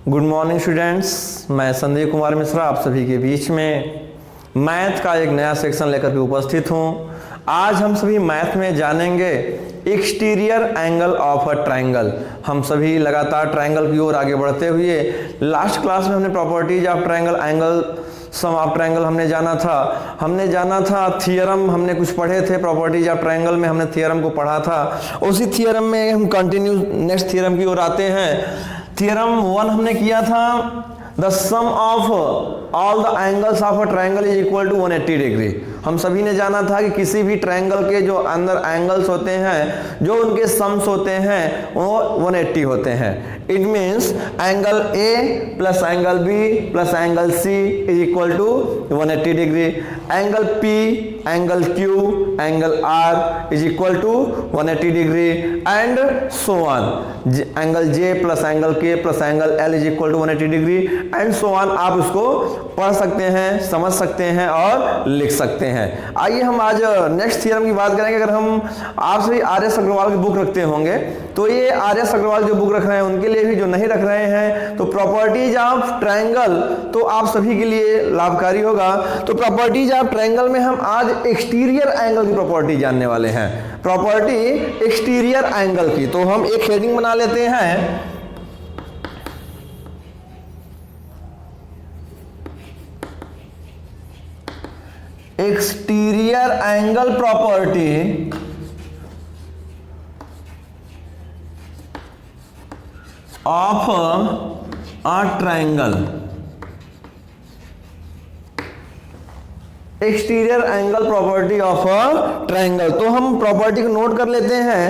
Good morning students, मैं संदीप कुमार मिश्रा आप सभी के बीच में मैथ का एक नया सेक्शन लेकर के उपस्थित हूं। आज हम सभी मैथ में जानेंगे exterior angle of a triangle. हम सभी लगातार ट्रायंगल की ओर आगे बढ़ते हुए लास्ट क्लास में हमने properties of triangle, angle sum of triangle हमने जाना था थियरम हमने कुछ पढ़े थे। प्रॉपर्टीज ऑफ ट्रायंगल में हमने थियरम को पढ़ा था। उसी थियरम में हम कंटिन्यू नेक्स्ट थियरम की ओर आते हैं। थियरम 1 हमने किया था, the sum of all the angles of a triangle is equal to 180 degree. हम सभी ने जाना था कि किसी भी ट्रायंगल के जो अंदर एंगल्स होते हैं, जो उनके सम्स होते हैं, वो 180 होते हैं। It means angle A plus angle B plus angle C is equal to 180 degree. Angle P, angle Q, angle R is equal to 180 degree and so on. Angle J plus angle K plus angle L is equal to 180 degree and so on. आप उसको पढ़ सकते हैं, समझ सकते हैं और लिख सकते हैं। आइए हम आज नेक्स्ट थियरम की बात करेंगे। अगर हम आप सभी आर.एस. अग्रवाल की बुक रखते होंगे तो ये आर.एस. अग्रवाल जो बुक रख रहे हैं उनके लिए भी, जो नहीं रख रहे हैं तो प्रॉपर्टीज ऑफ ट्रायंगल तो आप सभी के लिए लाभकारी होगा। तो प्रॉपर्टीज ऑफ ट्रायंगल में हम आज एक्सटीरियर एंगल की प्रॉपर्टी जानने वाले हैं। प्रॉपर्टी एक्सटीरियर एंगल की, तो हम एक हेडिंग बना लेते हैं, exterior angle property of a triangle. Exterior angle property of a triangle. तो हम प्रॉपर्टी को नोट कर लेते हैं।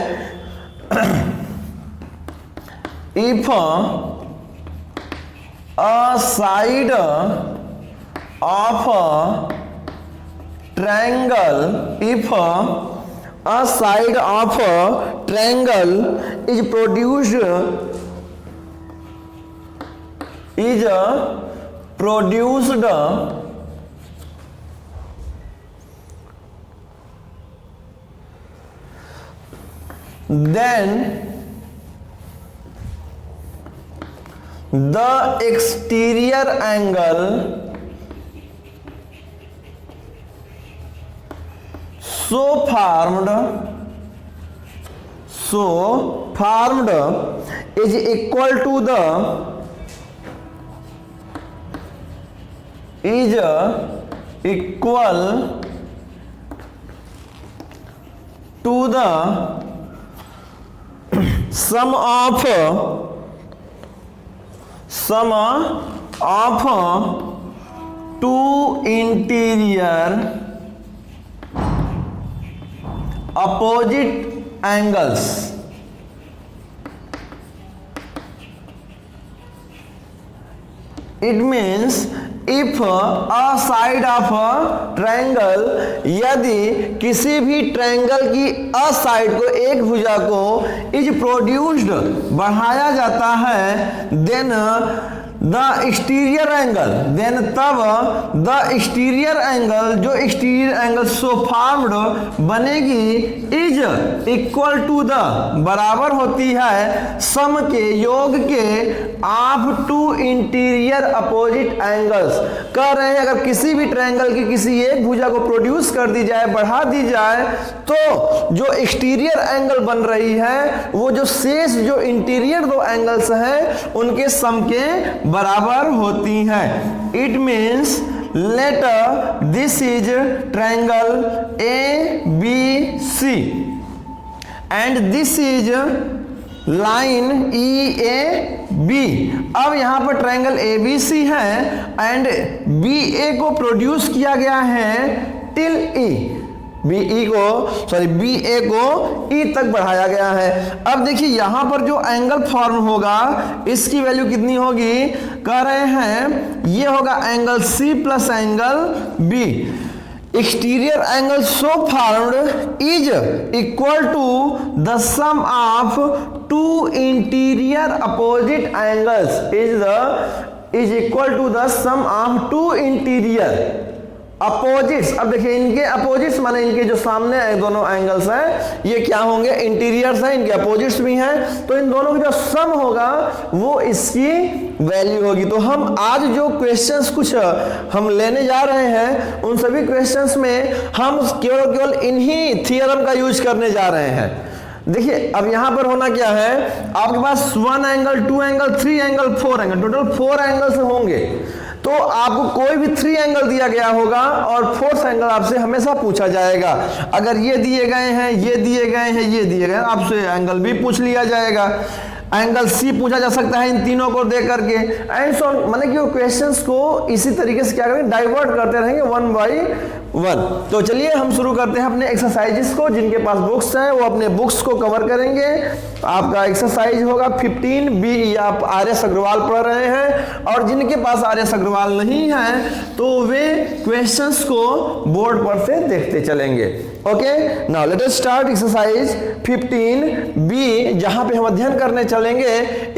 If a side of triangle, if a side of a triangle is produced then the exterior angle so formed is equal to the sum of two interior opposite angles। It means if a side of a triangle, यदि किसी भी triangle की अ side को, एक भुजा को is produced बढ़ाया जाता है, then the exterior angle, then तब द एक्सटीरियर एंगल, जो एक्सटीरियर एंगल सो फॉर्म्ड बनेगी, इज इक्वल टू द, बराबर होती है सम के, योग के, of two interior opposite angles. कह रहे हैं अगर किसी भी ट्रायंगल की किसी एक भुजा को प्रोड्यूस कर दी जाए, बढ़ा दी जाए, तो जो एक्सटीरियर एंगल बन रही है वो जो शेष जो इंटीरियर दो एंगल्स हैं उनके सम के बराबर होती हैं। It means let this is triangle A B C and this is line E A B. अब यहां पर ट्रायंगल ए बी सी है एंड बी ए को प्रोड्यूस किया गया है टिल ई, बी ए को ई तक बढ़ाया गया है। अब देखिए यहां पर जो एंगल फॉर्म होगा इसकी वैल्यू कितनी होगी, कह रहे हैं ये होगा angle C plus angle B. Exterior angle so formed is equal to the sum of two interior opposite angles, is equal to the sum of two interior opposites, अब देखिए इनके अपोजिट्स माने इनके जो सामने दोनों एंगल्स हैं ये क्या होंगे, इंटीरियर्स हैं, इनके अपोजिट्स भी हैं, तो इन दोनों का जो सम होगा वो इसकी वैल्यू होगी। तो हम आज जो क्वेश्चंस कुछ हम लेने जा रहे हैं उन सभी क्वेश्चंस में हम केवल इन्हीं थ्योरम का यूज करने जा रहे हैं। देखिए अब यहां पर होना क्या है, आपके पास 1 angle, 2 angle, 3 angle, 4 angle, total 4 angles होंगे। तो आपको कोई भी 3 एंगल दिया गया होगा और 4th एंगल आपसे हमेशा पूछा जाएगा। अगर ये दिए गए हैं, ये दिए गए हैं, ये दिए गए हैं, आपसे एंगल भी पूछ लिया जाएगा। एंगल सी पूछा जा सकता है इन तीनों को देख करके, एंड सो माने कि वो क्वेश्चंस को इसी तरीके से क्या करेंगे, डाइवर्ट करते रहेंगे 1 बाई 1। तो चलिए हम शुरू करते हैं अपने एक्सरसाइजेस को। जिनके पास बुक्स हैं वो अपने बुक्स को कवर करेंगे। आपका एक्सरसाइज होगा 15B, या आप आर.एस. अग्रवाल पढ़ रहे हैं, और जिनके पास आर.एस. अग्रवाल नहीं है तो वे क्वेश्चंस को बोर्ड पर से देखते चलेंगे। Okay, now let us start exercise 15B, जहां पे हम अध्ययन करने चलेंगे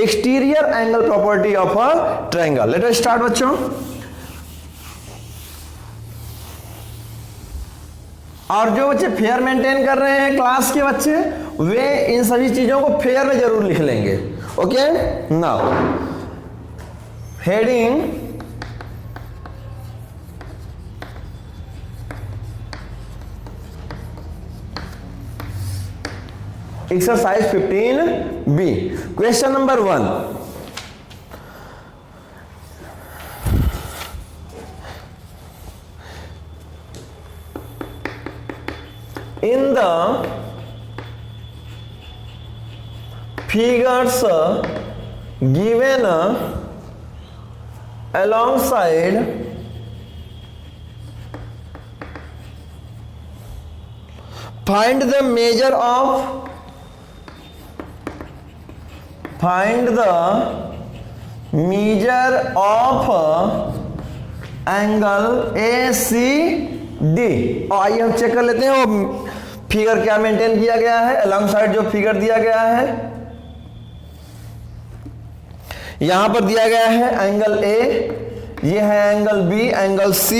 exterior angle property of a triangle. Let us start बच्चों। और जो बच्चे फेयर मेंटेन कर रहे हैं क्लास के बच्चे, वे इन सभी चीजों को फेयर में जरूर लिख लेंगे। Okay, now heading exercise 15B, question number 1। In the figures given alongside find the measure of angle ACD। और आइए हम चेक कर लेते हैं वो फिगर क्या मेंटेन किया गया है, अलॉन्ग साइड जो फिगर दिया गया है। यहां पर दिया गया है एंगल A, ये है एंगल B, एंगल C,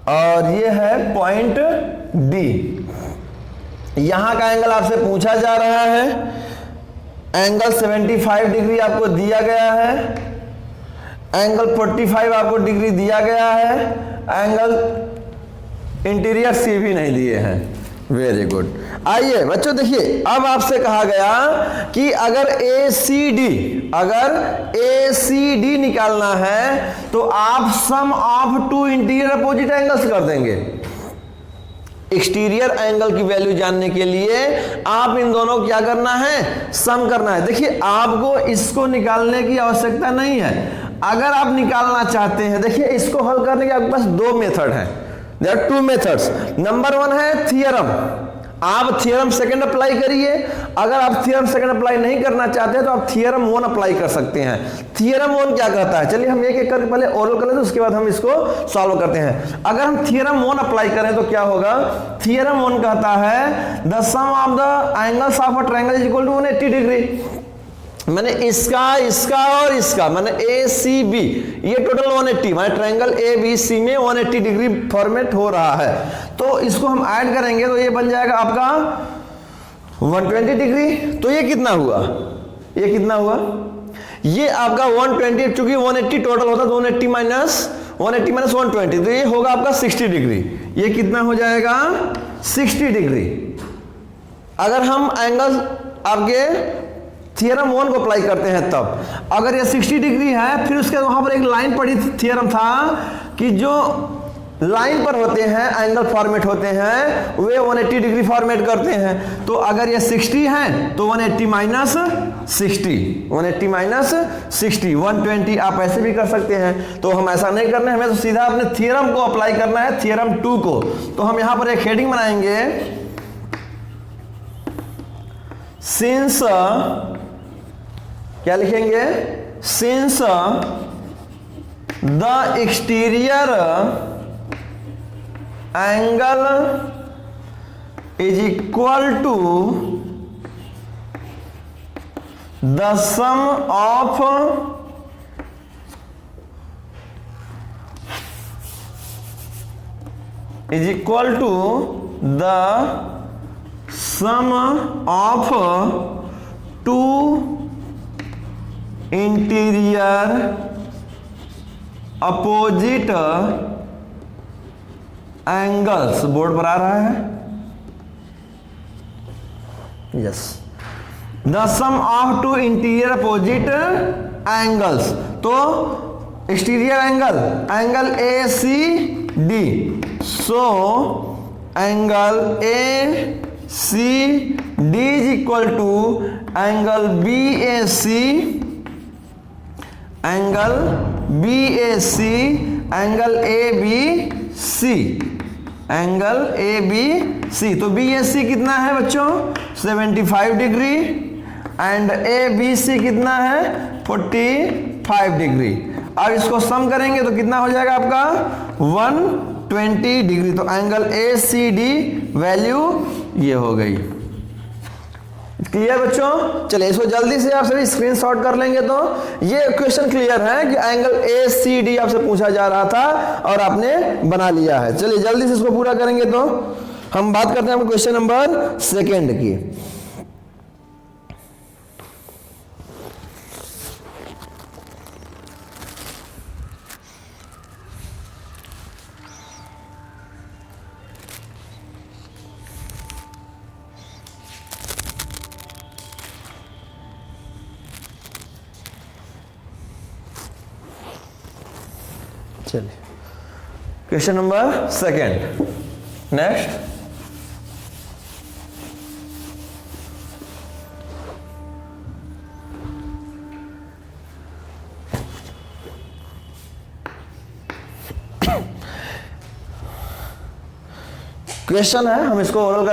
और ये है पॉइंट D। यहां का एंगल आपसे पूछा जा रहा है, एंगल 75 डिग्री आपको दिया गया है, एंगल 45 आपको डिग्री दिया गया है, एंगल इंटीरियर सी भी नहीं दिए हैं। Very good. आइए बच्चों देखिए, अब आपसे कहा गया कि अगर ACD निकालना है तो आप सम ऑफ 2 इंटीरियर अपोजिट एंगल्स कर देंगे। एक्सटीरियर एंगल की वैल्यू जानने के लिए आप इन दोनों को क्या करना है, सम करना है। देखिए आपको इसको निकालने की आवश्यकता नहीं है। अगर आप निकालना चाहते हैं, देखिए इसको हल करने के आपके पास 2 मेथड हैं। There are 2 methods. नंबर 1 है थियरम। आप थियरम सेकंड अप्लाई करिए। अगर आप थियरम सेकंड अप्लाई नहीं करना चाहते हैं तो आप थियरम 1 अप्लाई कर सकते हैं। थियरम 1 क्या कहता है, चलिए हम एक एक करके पहले ओरल कर लेते हैं, उसके बाद हम इसको सॉल्व करते हैं। अगर हम थियरम 1 अप्लाई करें तो क्या होगा, थियरम 1 कहता है the sum of the angles of a triangle is equal to 180 degree. मैंने इसका और इसका माने ACB, ये टोटल 180, माने ट्रायंगल ABC में 180 डिग्री फॉर्मेट हो रहा है। तो इसको हम ऐड करेंगे तो ये बन जाएगा आपका 120 डिग्री। तो ये कितना हुआ, ये आपका 120, चूंकि 180 टोटल होता है तो 180 माइनस 120, तो ये होगा आपका 60 डिग्री। ये कितना हो जाएगा, 60 डिग्री। अगर हम एंगल आपके थियरम 1 को अप्लाई करते हैं तब अगर ये 60 डिग्री है, फिर उसके वहां पर एक लाइन पड़ी थी, थियरम था कि जो लाइन पर होते हैं एंगल फॉर्मेट होते हैं वे 180 डिग्री फॉर्मेट करते हैं। तो अगर ये 60 है तो 180 माइनस 60, 180 माइनस 60, 120 आप ऐसे भी कर सकते हैं। तो हम ऐसा नहीं करना है, हमें तो सीधा अपने थियरम को अप्लाई करना है, थियरम 2 को। तो हम यहां पर एक हेडिंग बनाएंगे, सिंस, क्या लिखेंगे, since the exterior angle is equal to the sum of is equal to the sum of two interior opposite angles. Board पर आ रहा है, yes. The sum of two interior opposite angles, तो exterior angle A C D, so angle A C D is equal to angle B A C, angle B A C, angle A B C, angle A B C. तो B A सी कितना है बच्चों 75 degree and A B C कितना है 45 degree. अब इसको सम करेंगे तो कितना हो जाएगा आपका 120 डिग्री। तो angle A C D value ये हो गई। क्लियर बच्चों? चलिए इसको जल्दी से आप सभी स्क्रीनशॉट कर लेंगे। तो ये क्वेश्चन क्लियर है कि एंगल ए सी डी आपसे पूछा जा रहा था और आपने बना लिया है। चलिए जल्दी से इसको पूरा करेंगे। तो हम बात करते हैं क्वेश्चन नंबर 2 की। चलिए क्वेश्चन नंबर 2 नेक्स्ट। क्वेश्चन है, हम इसको ओरल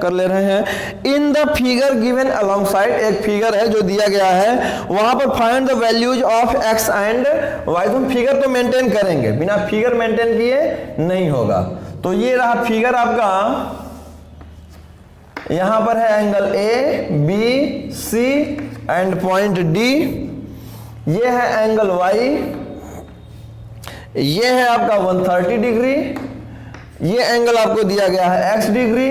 कर ले रहे हैं। In the figure given alongside, एक फिगर है जो दिया गया है, वहां पर find the values of X and Y. तुम फिगर तो मेंटेन करेंगे, बिना फिगर मेंटेन किए नहीं होगा। तो ये रहा फिगर आपका, यहां पर है angle A B C and point D, ये है एंगल वाई, ये है आपका 130 डिग्री, ये एंगल आपको दिया गया है x डिग्री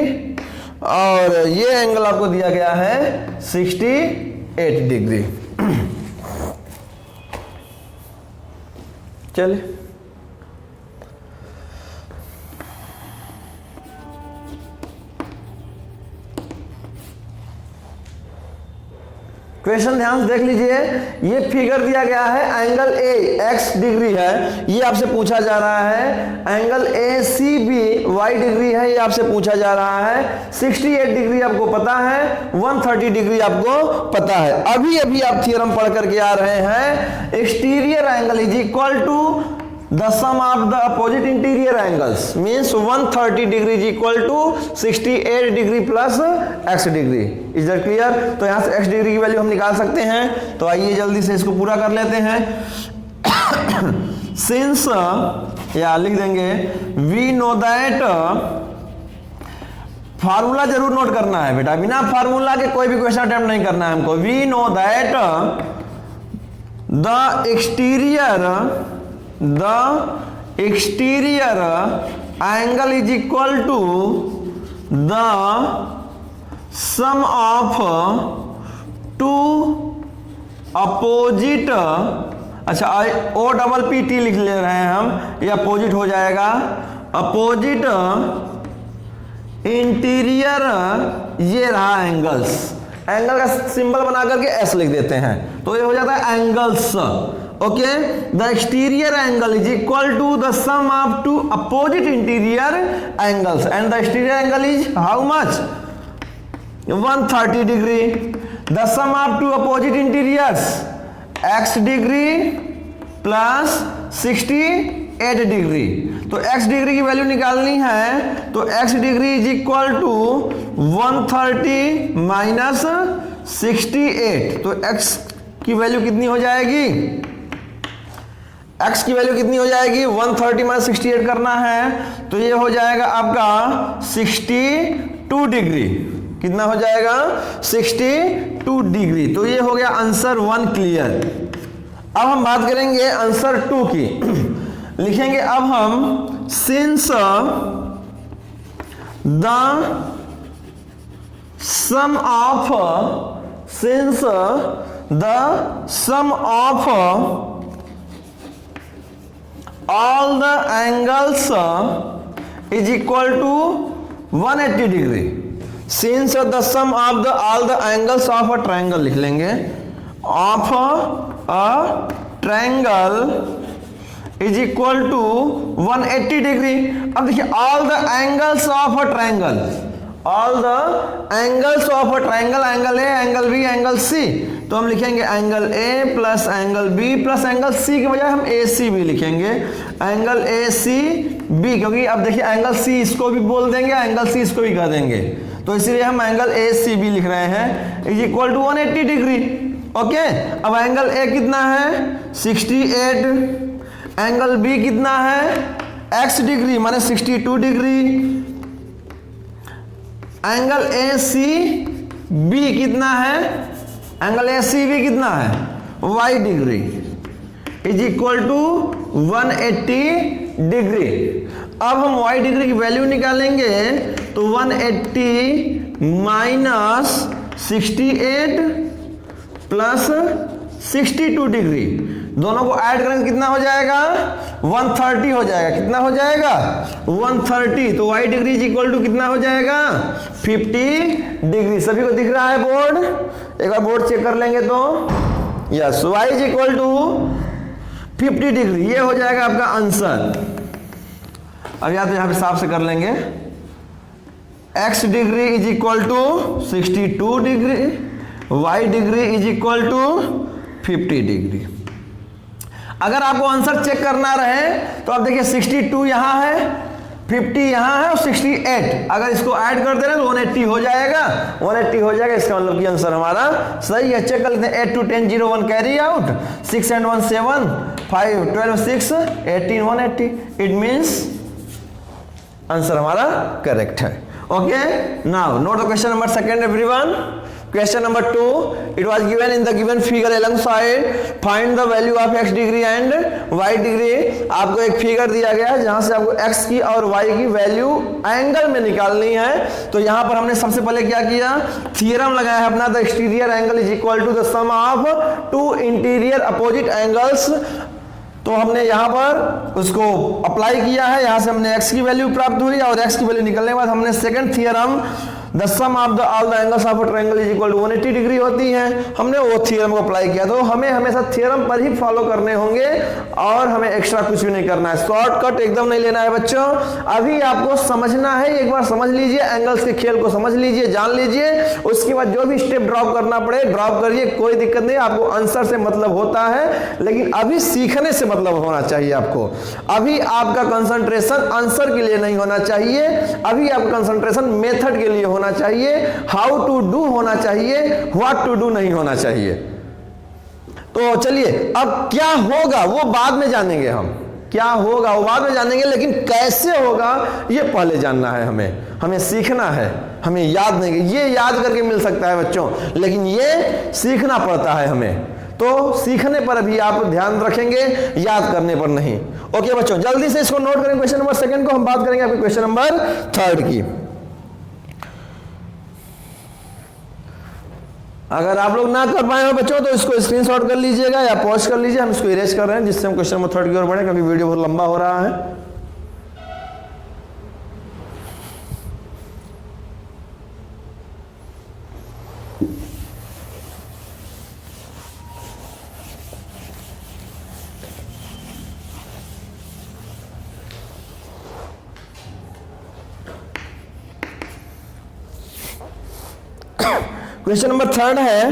और ये एंगल आपको दिया गया है 68 डिग्री। चलिए क्वेश्चन ध्यान से देख लीजिए। ये फिगर दिया गया है, एंगल ए x डिग्री है, ये आपसे पूछा जा रहा है। Angle A C B y degree है, ये आपसे पूछा जा रहा है। 68 डिग्री आपको पता है, 130 डिग्री आपको पता है। अभी अभी आप थ्योरम पढ़ करके आ रहे हैं, exterior angle is equal to the sum of the opposite interior angles, means 130 degree is equal to 68 degree plus x degree. Is that clear? तो यहां से x डिग्री की वैल्यू हम निकाल सकते हैं। तो आइए जल्दी से इसको पूरा कर लेते हैं। सिंस या लिख देंगे वी नो दैट, फार्मूला जरूर नोट करना है बेटा, बिना फार्मूला के कोई भी क्वेश्चन अटेम्प्ट नहीं करना है हमको। We know that the exterior angle is equal to the sum of two opposite, अच्छा ओ डबल पी टी लिख ले रहे हैं हम, ये अपोजिट हो जाएगा, अपोजिट इंटीरियर, ये रहा एंगल्स, एंगल का सिंबल बना करके एस लिख देते हैं, तो ये हो जाता है angles. Okay, the exterior angle is equal to the sum of two opposite interior angles and the exterior angle is how much 130 degree. The sum of two opposite interiors x degree plus 68 degree. तो x degree की value निकालनी है, तो x degree is equal to 130 minus 68। तो x की value कितनी हो जाएगी? x की वैल्यू कितनी हो जाएगी? 130 माइनस 68 करना है, तो ये हो जाएगा आपका 62 डिग्री। कितना हो जाएगा? 62 डिग्री। तो ये हो गया आंसर 1 क्लियर। अब हम बात करेंगे आंसर 2 की। लिखेंगे अब हम since the sum of since the sum of all the angles is equal to 180 degree. Since the sum of the all the angles of a triangle लिख लेंगे, of a triangle is equal to 180 degree. अब देखिए all the angles of a triangle, all the angles of a triangle, angle A, angle B, angle C, तो हम लिखेंगे angle A plus angle B plus angle C के बजाय हम A C B लिखेंगे, angle A C B, क्योंकि अब देखिए एंगल सी इसको भी बोल देंगे, एंगल सी इसको भी कह देंगे, तो इसीलिए हम एंगल ए सी बी लिख रहे हैं, is equal to 180 degree. Okay, अब एंगल ए कितना है 68, एंगल बी कितना है x डिग्री माने 62 degree, angle A C B कितना है, एंगल ए सी बी कितना है y degree, is equal to 180 degree. अब हम y डिग्री की वैल्यू निकालेंगे तो 180 माइनस 68 प्लस 62 डिग्री, दोनों को ऐड करेंगे कितना हो जाएगा 130 हो जाएगा. कितना हो जाएगा 130. तो y degree is equal to कितना हो जाएगा 50 डिग्री. सभी को दिख रहा है बोर्ड? एक बार बोर्ड चेक कर लेंगे तो yes, y is equal to 50 degree. ये हो जाएगा आपका आंसर. अब या तो यहां पे साफ से कर लेंगे, x degree is equal to 62 degree, y degree is equal to 50 degree. अगर आपको आंसर चेक करना रहे तो आप देखिए 62 यहां है, 50 यहां है और 68, अगर इसको ऐड कर दे रहे तो 180 हो जाएगा, 180 हो जाएगा. इसका मतलब कि आंसर हमारा सही है. चेक कर लेते हैं. 8 to 10 0 1 carry out, 6 and 1 7, 5 12 6 18 180. It means answer हमारा करेक्ट है. Okay, now note the question number second everyone. Question number 2, it was given in the given figure alongside find the value of x degree and y degree. आपको एक figure दिया गया है जहां से आपको x की और y की वैल्यू एंगल में निकालनी है. तो यहां पर हमने सबसे पहले क्या किया, थ्योरम लगाया है अपना, the exterior angle is equal to the sum of two interior opposite angles. तो हमने यहाँ पर उसको अप्लाई किया है, यहाँ से हमने x की वैल्यू प्राप्त हुई और x की वैल्यू निकलने के बाद हमने second theorem the sum of the all the angles of a triangle is equal to 180 degree होती है, हमने वो थ्योरम को अप्लाई किया. तो हमें हमेशा थ्योरम पर ही फॉलो करने होंगे और हमें एक्स्ट्रा कुछ भी नहीं करना है. शॉर्टकट एकदम नहीं लेना है बच्चों. अभी आपको समझना है, एक बार समझ लीजिए, एंगल्स के खेल को समझ लीजिए, जान लीजिए, उसके बाद जो भी स्टेप ड्रॉप करना पड़े ड्रॉप करिए, कोई दिक्कत नहीं. आपको आंसर से मतलब होता है, लेकिन अभी सीखने से मतलब होना चाहिए आपको. अभी आपका कंसंट्रेशन आंसर के लिए नहीं होना चाहिए, अभी आपका कंसंट्रेशन मेथड के लिए होना चाहिए, हाउ टू डू होना चाहिए, व्हाट टू डू नहीं होना चाहिए. तो चलिए, अब क्या होगा वो बाद में जानेंगे हम, क्या होगा वो बाद में जानेंगे, लेकिन कैसे होगा ये पहले जानना है. हमें सीखना है, हमें याद नहीं, ये याद करके मिल सकता है बच्चों, लेकिन ये सीखना पड़ता है हमें. तो सीखने पर अभी आप ध्यान रखेंगे, याद करने पर नहीं. ओके बच्चों, जल्दी से इसको नोट करें. क्वेश्चन नंबर सेकंड को हम बात करेंगे आपके क्वेश्चन नंबर थर्ड की. अगर आप लोग ना कर पाए हो बच्चों तो इसको स्क्रीनशॉट कर लीजिएगा या पॉज कर लीजिए. हम इसको इरेज कर रहे हैं जिससे हम क्वेश्चन नंबर थर्ड की ओर बढ़े, क्योंकि वीडियो बहुत लंबा हो रहा है. क्वेश्चन नंबर थर्ड है,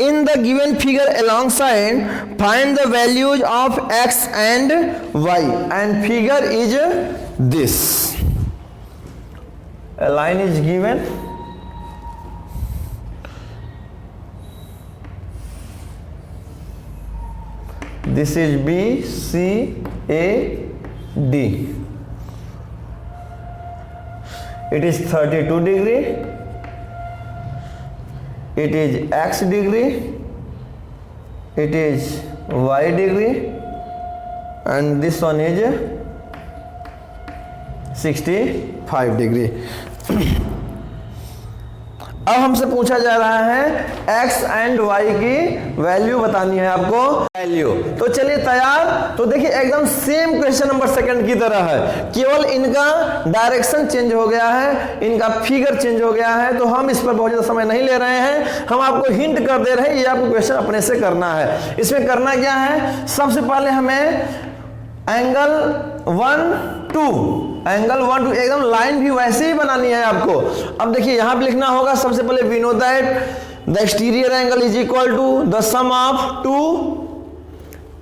in the given figure alongside find the values of x and y and figure is this. A line is given, this is B, C, A, D. It is 32 degree. It is x degree, it is y degree, and this one is 65 degree. अब हमसे पूछा जा रहा है x and y की value बतानी है आपको, वैल्यू। तो चलिए तैयार। तो देखिए एकदम सेम क्वेश्चन नंबर सेकंड की तरह है, केवल इनका डायरेक्शन चेंज हो गया है, इनका फिगर चेंज हो गया है। तो हम इस पर बहुत ज्यादा समय नहीं ले रहे हैं, हम आपको हिंट कर दे रहे हैं, ये आपको क्वेश्चन अपने से करना है। इसमें करना क्या है, सबसे पहले हमें एंगल 1 2 एकदम लाइन भी वैसे ही बनानी है आपको। अब देखिए यहां पे लिखना होगा, सबसे पहले we know that the exterior angle is equal to the sum of two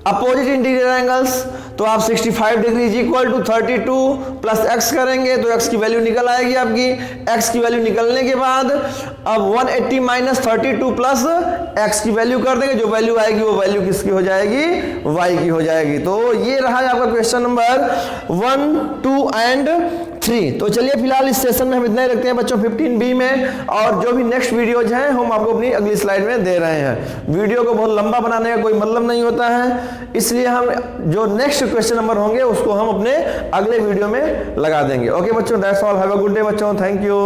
opposite interior angles. तो आप 65 degree is equal to 32 plus x करेंगे तो x की वैल्यू निकल आएगी आपकी। x की वैल्यू निकलने के बाद अब 180 माइनस 32 प्लस x की वैल्यू कर देंगे, जो वैल्यू आएगी वो वैल्यू किसकी हो जाएगी, y की हो जाएगी। तो ये रहा आपका क्वेश्चन नंबर 1 2 एंड 3। तो चलिए फिलहाल इस सेशन में हम इतना ही रखते हैं बच्चों 15B में, और जो भी नेक्स्ट वीडियोज हैं हम आपको अपनी अगली स्लाइड में दे रहे हैं। वीडियो को बहुत लंबा बनाने का कोई मतलब नहीं होता है, इसलिए हम जो नेक्स्ट क्वेश्चन नंबर होंगे उसको हम अपने अगले वीडियो में लगा देंगे। ओके बच्चों, that's all, have a good day बच्चों, थैंक यू।